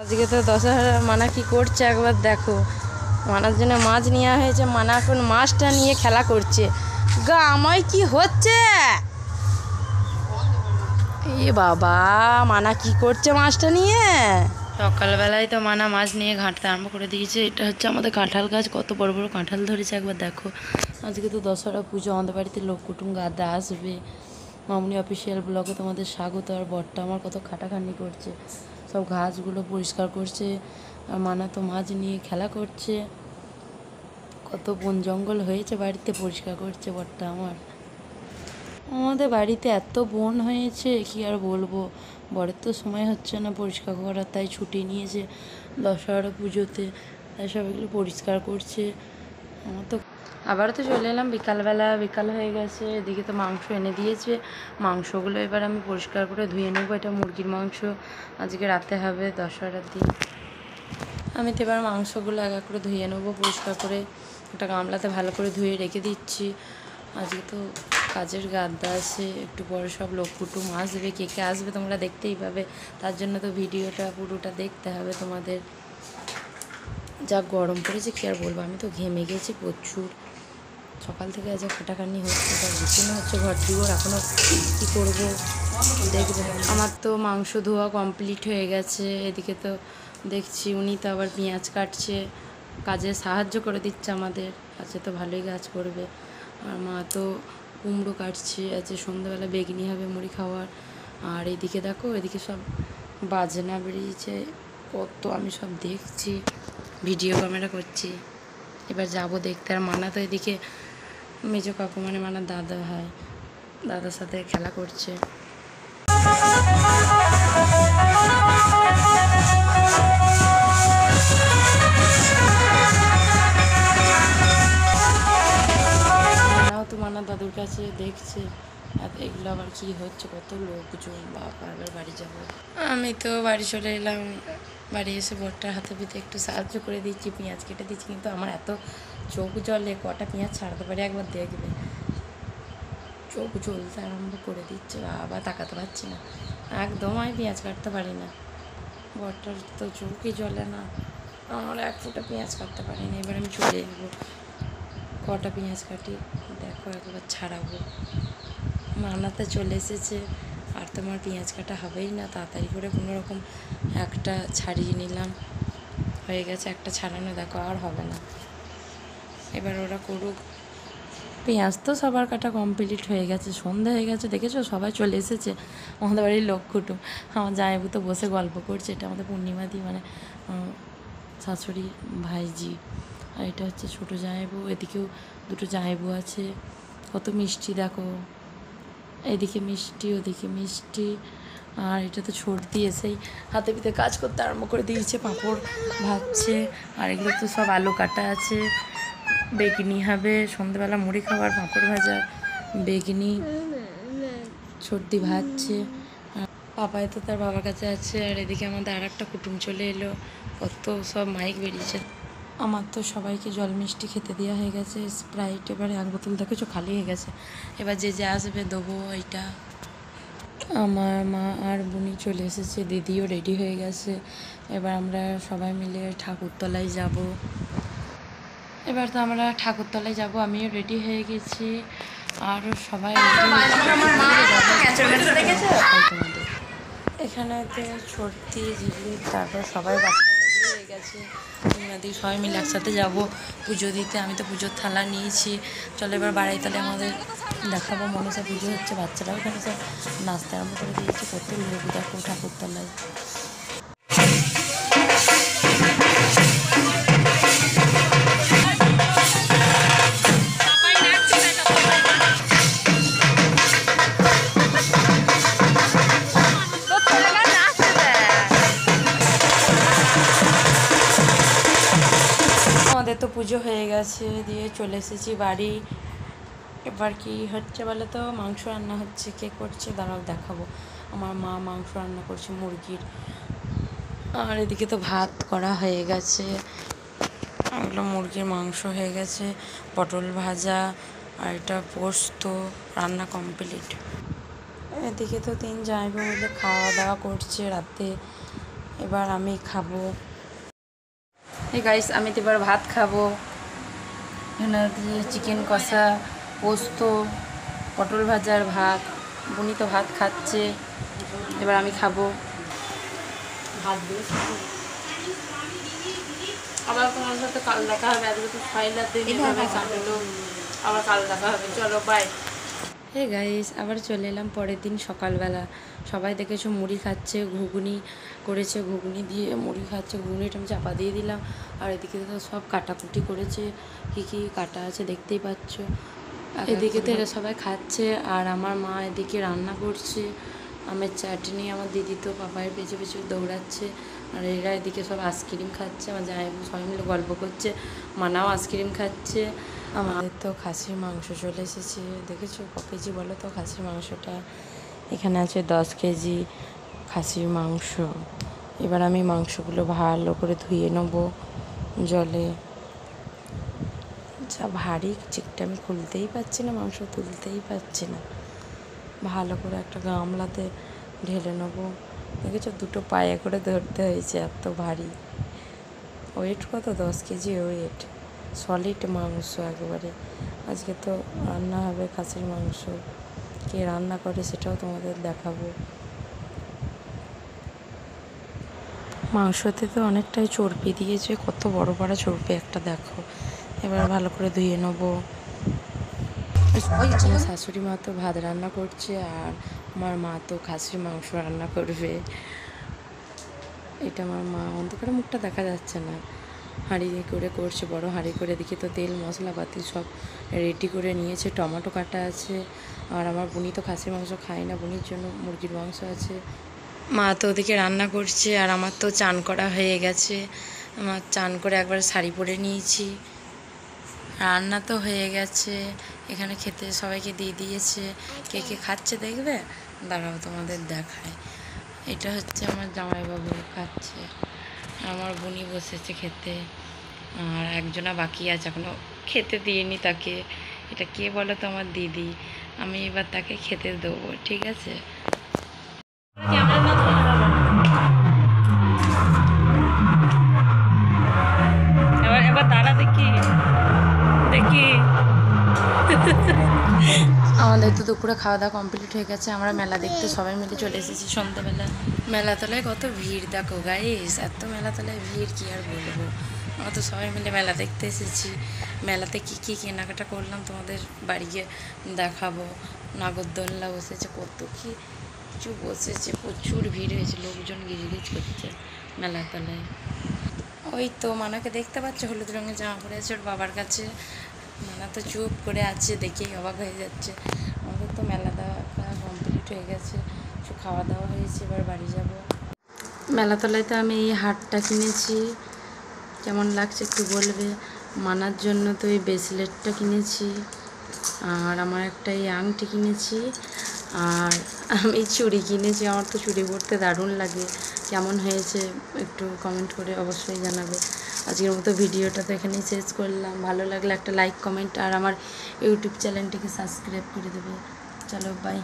আজকে তো দশহরা মানা কি করছে একবার দেখো। মানার জন্য মাছ নেওয়া হয়েছে, মানা এখন মাছটা নিয়ে খেলা করছে। গা আমায় কি হচ্ছে এ বাবা, মানা কি করছে মাছটা নিয়ে। সকালবেলায় তো মানা মাছ নিয়ে ঘাঁটতে আরম্ভ করে দিয়েছে। এটা হচ্ছে আমাদের কাঁঠাল গাছ, কত বড় বড় কাঁঠাল ধরেছে একবার দেখো। আজকে তো দশহরা পুজো, আমাদের বাড়িতে লোক কুটুম গাদা আসবে। মামনি অফিসিয়াল ব্লগে তোমাদের স্বাগত। আর বরটা আমার কত খাটাখাটনি করছে, সব ঘাসগুলো পরিষ্কার করছে। আর মানা তো মাছ নিয়ে খেলা করছে। কত বন জঙ্গল হয়েছে বাড়িতে, পরিষ্কার করছে বরটা আমার। আমাদের বাড়িতে এত বন হয়েছে কি আর বলবো। বরের তো সময় হচ্ছে না পরিষ্কার করার, তাই ছুটি নিয়েছে দশহরা পুজোতে, তাই সব এগুলো পরিষ্কার করছে। আমার তো আবারও তো চলে এলাম বিকালবেলা, বিকাল হয়ে গেছে। এদিকে তো মাংস এনে দিয়েছে, মাংসগুলো এবার আমি পরিষ্কার করে ধুয়ে নেবো। এটা মুরগির মাংস, আজকে রাতে হবে দশহরার দিন। আমি তো এবার মাংসগুলো এক এক করে ধুয়ে নেবো পরিষ্কার করে, একটা গামলাতে ভালো করে ধুয়ে রেখে দিচ্ছি। আজকে তো কাজের গাদা আছে, একটু পরে সব লোক কুটুম আসবে। কে কে আসবে তোমরা দেখতেই পাবে, তার জন্য তো ভিডিওটা পুরোটা দেখতে হবে তোমাদের। যা গরম পড়েছে কী আর বলবো, আমি তো ঘেমে গেছি প্রচুর। সকাল থেকে আজ খাটাখাটনি হচ্ছে, তার বিছানো হচ্ছে ঘর দুয়ার, এখনও কী করবো দেখবে। আমার তো মাংস ধোয়া কমপ্লিট হয়ে গেছে। এদিকে তো দেখছি উনি তো আবার পেঁয়াজ কাটছে, কাজে সাহায্য করে দিচ্ছে আমাদের। কাজে তো ভালোই কাজ করবে। আর মা তো কুমড়ো কাটছে, আজকে সন্ধ্যাবেলা বেগনি হবে মুড়ি খাওয়ার। আর এদিকে দেখো, এদিকে সব বাজনা বেরিয়েছে কত, আমি সব দেখছি, ভিডিও ক্যামেরা করছি। এবার যাব দেখতে। আর মানা তো এদিকে মেজো কাকু মানে মানার দাদা হয়, দাদার সাথে খেলা করছে। মানাও তো মানার দাদুর কাছে দেখছে। আর এগুলো আবার কী হচ্ছে, কত লোকজন, বাবা এবার বাড়ি যাব। আমি তো বাড়ি চলে এলাম। বাড়ি এসে বরটার হাতে পিঠে একটু সাহায্য করে দিচ্ছি, পেঁয়াজ কেটে দিচ্ছি। কিন্তু আমার এত চোখ জলে, কটা পেঁয়াজ ছাড়াতে পারি একবার দেখবে। চোখ জ্বলতে আরম্ভ করে দিচ্ছে, বাবা তাকাতে পারছি না একদম, আমি পেঁয়াজ কাটতে পারি না। বরটার তো চোখই জ্বলে না, আমার এক ফোঁটা পেঁয়াজ কাটতে পারি না। এবার আমি চলে যাবো, কটা পেঁয়াজ কাটি দেখো, একবার ছাড়াবো। মানাতে চলে এসেছে, আর তোমার পেঁয়াজ কাটা হবেই না। তাড়াতাড়ি করে কোনো রকম একটা ছাড়িয়ে নিলাম, হয়ে গেছে একটা ছাড়ানো, দেখো আর হবে না। এবার ওরা করুক। পেঁয়াজ তো সবার কাটা কমপ্লিট হয়ে গেছে, সন্ধে হয়ে গেছে, দেখেছো সবাই চলে এসেছে আমাদের বাড়ির লোক কুটুম। আমার জামাইবু তো বসে গল্প করছে, এটা আমাদের পূর্ণিমাদি মানে শাশুড়ি ভাইজি। আর এটা হচ্ছে ছোটো জামাইবু, এদিকেও দুটো জামাইবু আছে। কত মিষ্টি দেখো, এদিকে মিষ্টি ওদিকে মিষ্টি। আর এটা তো সর্দি, এসেই হাতে পিতে কাজ করতে আরম্ভ করে দিয়েছে, পাঁপড় ভাজছে। আর এগুলো তো সব আলু কাটা আছে, বেগনি হবে সন্ধ্যেবেলা মুড়ি খাওয়ার, পাঁপড় ভাজার, বেগনি। সর্দি ভাজছে, পাপাই তো তার বাবার কাছে আছে। আর এদিকে আমাদের আর একটা কুটুম চলে এলো, কত সব মাইক বেরিয়েছে। আমার তো সবাইকে জল মিষ্টি খেতে দেওয়া হয়ে গেছে, স্প্রাইট এবারে এক বোতল দেখেছো খালি হয়ে গেছে। এবার যে যে আসবে দেবো এইটা। আমার মা আর বুনি চলে এসেছে, দিদিও রেডি হয়ে গেছে। এবার আমরা সবাই মিলে ঠাকুরতলায় যাব। এবার তো আমরা ঠাকুরতলায় যাব, আমিও রেডি হয়ে গেছি, আরও সবাই এখানে তো সর্দি ঝিলি, তারপর সবাই বাচ্চা হয়ে গেছে। দিদি সবাই মিলে একসাথে যাবো পুজো দিতে। আমি তো পুজোর থালা নিয়েছি, চলো এবার বাড়াই তাহলে আমাদের দেখাবো। মনসা পুজো হচ্ছে, বাচ্চারাও এখানে সব নাচতে আরম্ভ করে দিয়েছে, কত লোক দেখো ঠাকুরতলায়। আমাদের তো পুজো হয়ে গেছে, দিয়ে চলে এসেছি বাড়ি। এবার কি হচ্ছে বলে তো, মাংস রান্না হচ্ছে। কে করছে দাঁড়াও দেখাবো। আমার মা মাংস রান্না করছে মুরগির। আর এদিকে তো ভাত করা হয়ে গেছে, এগুলো মুরগির মাংস হয়ে গেছে, পটল ভাজা, আর এটা পোস্ত রান্না কমপ্লিট। এদিকে তো তিন জায়গা মিলে খাওয়া দাওয়া করছে রাতে। এবার আমি খাবো। এই গাইস, আমি তো এবার ভাত খাবো। এখানে চিকেন কষা, পোস্ত, পটল ভাজার ভাত। বুনি তো ভাত খাচ্ছে, এবার আমি খাবো। ভাত দিয়ে আবার তোমার সাথে কাল দেখা হবে। আজকে তো ফাইলার দিন এভাবে কাটলো, আবার কাল দেখা হবে। চলো বাই। হে গাইস, আবার চলে এলাম পরের দিন সকালবেলা। সবাই দেখেছো মুড়ি খাচ্ছে, ঘুগনি করেছে, ঘুগনি দিয়ে মুড়ি খাচ্ছে। ঘুগনিটা আমি চাপা দিয়ে দিলাম। আর এদিকে তো সব কাটাকুটি করেছে, কী কী কাটা আছে দেখতেই পাচ্ছ। এদিকে তো এরা সবাই খাচ্ছে, আর আমার মা এদিকে রান্না করছে আমের চাটনি। আমার দিদি তো পাপায়ের পেছনে পেছনে দৌড়াচ্ছে, আর এরা এদিকে সব আইসক্রিম খাচ্ছে। আমার জামাইবাবু সবাই মিলে গল্প করছে, মানাও আইসক্রিম খাচ্ছে। আমাদের তো খাসির মাংস চলে এসেছে। দেখেছো ক কেজি বলো তো খাসির মাংসটা? এখানে আছে 10 কেজি খাসির মাংস। এবার আমি মাংসগুলো ভালো করে ধুয়ে নেবো জলে। যা ভারী চিকটা, আমি খুলতেই পারছি না, মাংস তুলতেই পারছি না। ভালো করে একটা গামলাতে ঢেলে নেবো। দেখেছো দুটো পায়ে করে ধরতে হয়েছে, এত ভারী। ওয়েট কত? 10 কেজি ওয়েট, সলিড মাংস একেবারে। আজকে তো রান্না হবে খাসির মাংস। কে রান্না করে সেটাও তোমাদের দেখাবো। মাংসতে তো অনেকটাই চর্বি দিয়েছে, কত বড় বড় চর্বি একটা দেখো। এবার ভালো করে ধুয়ে নেবো। আমার শাশুড়ি মা তো ভাত রান্না করছে, আর আমার মা তো খাসির মাংস রান্না করবে। এটা আমার মা, অন্ধকারে মুখটা দেখা যাচ্ছে না। হাঁড়ি করে করছে, বড় হাঁড়ি করে। দেখি তো তেল মশলাপাতি সব রেডি করে নিয়েছে, টমেটো কাটা আছে। আর আমার বুনি তো খাসির মাংস খায় না, বুনির জন্য মুরগির মাংস আছে। মা তো ওদিকে রান্না করছে, আর আমার তো চান করা হয়ে গেছে। আমার চান করে একবার শাড়ি পরে নিয়েছি। রান্না তো হয়ে গেছে, এখানে খেতে সবাইকে দিয়ে দিয়েছে। কে কে খাচ্ছে দেখবে, দাঁড়াও তোমাদের দেখায়। এটা হচ্ছে আমার জামাইবাবু খাচ্ছে, আমার বোনই বসেছে খেতে, আর একজনা বাকি আছে, এখনও খেতে দিইনি তাকে। এটা কে বলো তো? আমার দিদি। আমি এবার তাকে খেতে দেবো, ঠিক আছে? এবার এবার দাঁড়া দেখি দেখি। আমাদের তো দুপুরে খাওয়া দাওয়া কমপ্লিট হয়ে গেছে। আমরা মেলা দেখতে সবাই মিলে চলে এসেছি সন্ধ্যাবেলা। মেলাতলায় কত ভিড় দেখো গাইস, এত মেলাতলায় ভিড় কি আর বলবো। আমরা তো সবাই মিলে মেলা দেখতে এসেছি। মেলাতে কী কী কেনাকাটা করলাম তোমাদের বাড়ি গিয়ে দেখাবো। নাগরদোল্লা বসেছে, কত কী কিছু বসেছে, প্রচুর ভিড় হয়েছে, লোকজন গিজগিজ করছে মেলাতলায়। ওই তো মানাকে দেখতে পাচ্ছ, হলুদ রঙের জামা পরে আছে ওর বাবার কাছে। মানা তো চুপ করে আছে, দেখেই অবাক হয়ে যাচ্ছে। আমাদের তো মেলা দেওয়া কমপ্লিট হয়ে গেছে, একটু খাওয়া দাওয়া হয়েছে, এবার বাড়ি যাব। মেলাতলায় তো আমি এই হারটা কিনেছি, কেমন লাগছে একটু বলবে। মানার জন্য তো এই ব্রেসলেটটা কিনেছি, আর আমার একটা এই আংটি কিনেছি, আর আমি চুড়ি কিনেছি। আমার তো চুড়ি পরতে দারুণ লাগে। কেমন হয়েছে একটু কমেন্ট করে অবশ্যই জানাবে। আজকের মতো ভিডিওটা তো এখানেই শেষ করলাম। ভালো লাগলে একটা লাইক কমেন্ট, আর আমার ইউটিউব চ্যানেলটিকে সাবস্ক্রাইব করে দেবে। চলো বাই।